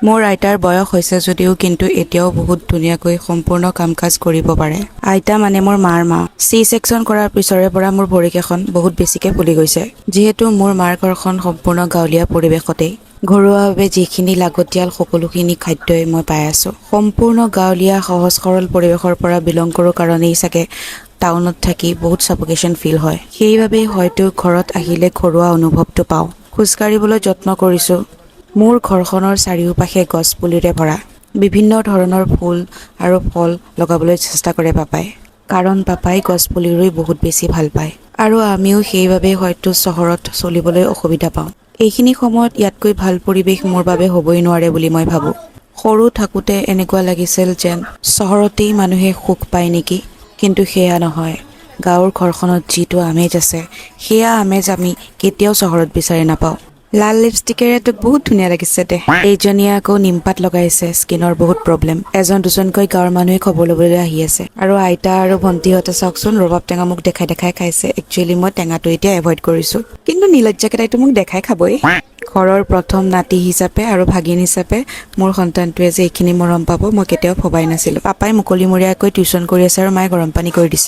মোৰ আইতাৰ বয়স হৈছে যদিও কিন্তু এতিয়াও বহুত ধুনীয়াকৈ সম্পূৰ্ণ কাম-কাজ কৰিব পাৰে। আইতা মানে মোৰ মাৰ মা। C-সেকচন কৰাৰ পিছৰে পৰা মোৰ ভৰিকেইখন বহুত বেছিকে ফুলি গৈছে। যিহেতু মোৰ মাৰ ঘৰখন সম্পূৰ্ণ গাঁৱলীয়া পৰিৱেশতেই। ঘৰুৱাভাৱে যিখিনি লাগতিয়াল সকলোখিনি খাদ্যই মই পাই আছো। সম্পূৰ্ণ গাঁৱলীয়া সহজ সৰল পৰিৱেশৰ পৰা বিলং কৰোঁ কাৰণেই চাগে টাউনত থাকি বহুত সাফোকেশ্যন ফিল হয়। সেইবাবেই হয়তো ঘৰত আহিলে ঘৰুৱা অনুভৱটো পাওঁ। খোজকাঢ়িবলৈ যত্ন কৰিছোঁ। মোৰ ঘৰখনৰ চাৰিওপাশে গছ পুলিৰে ভৰা। বিভিন্ন ধৰণৰ ফুল আৰু ফল লগাবলৈ চেষ্টা কৰে পাপাই। কাৰণ পাপাই গছ পুলি ৰুই বহুত বেছি ভাল পায়। আৰু আমিও সেইবাবে হয়তো চহৰত চলিবলৈ অসুবিধা পাওঁ। এইখিনি সময়ত ইয়াতকৈ ভাল পৰিৱেশ মোৰ বাবে হ'বই নোৱাৰে বুলি মই ভাবোঁ। সৰু থাকোঁতে এনেকুৱা লাগিছিল যেন চহৰতেই মানুহে সুখ পায় নেকি? কিন্তু সেয়া নহয়। গাঁৱৰ ঘৰখনত যিটো আমেজ আছে, সেয়া আমেজ আমি কেতিয়াও চহৰত বিচাৰি নাপাওঁ। লাল লিপষ্টিকেৰে তোক বহুত ধুনীয়া লাগিছে দে। এইজনীয়ে আকৌ নিমপাত লগাইছে, স্কিনৰ বহুত প্ৰব্লেম। এজন দুজনকৈ গাঁৱৰ মানুহে খবৰ ল'বলৈ আহি আছে। আৰু আইতা আৰু ভণ্টিহঁতে চাওকচোন ৰবাব টেঙা মোক দেখাই দেখাই খাইছে। একচুৱেলি মই টেঙাটো এতিয়া এভইড কৰিছোঁ। কিন্তু নীলজ্জাকেইটাইতো মোক দেখাই খাবই। ঘৰৰ প্ৰথম নাতি হিচাপে আৰু ভাগিন হিচাপে মোৰ সন্তানটোৱে যে এইখিনি মৰম পাব মই কেতিয়াও ভবাই নাছিলোঁ। পাপাই মুকলিমূৰীয়াকৈ টিউচন কৰি আছে আৰু মায়ে গৰম পানী কৰি দিছে।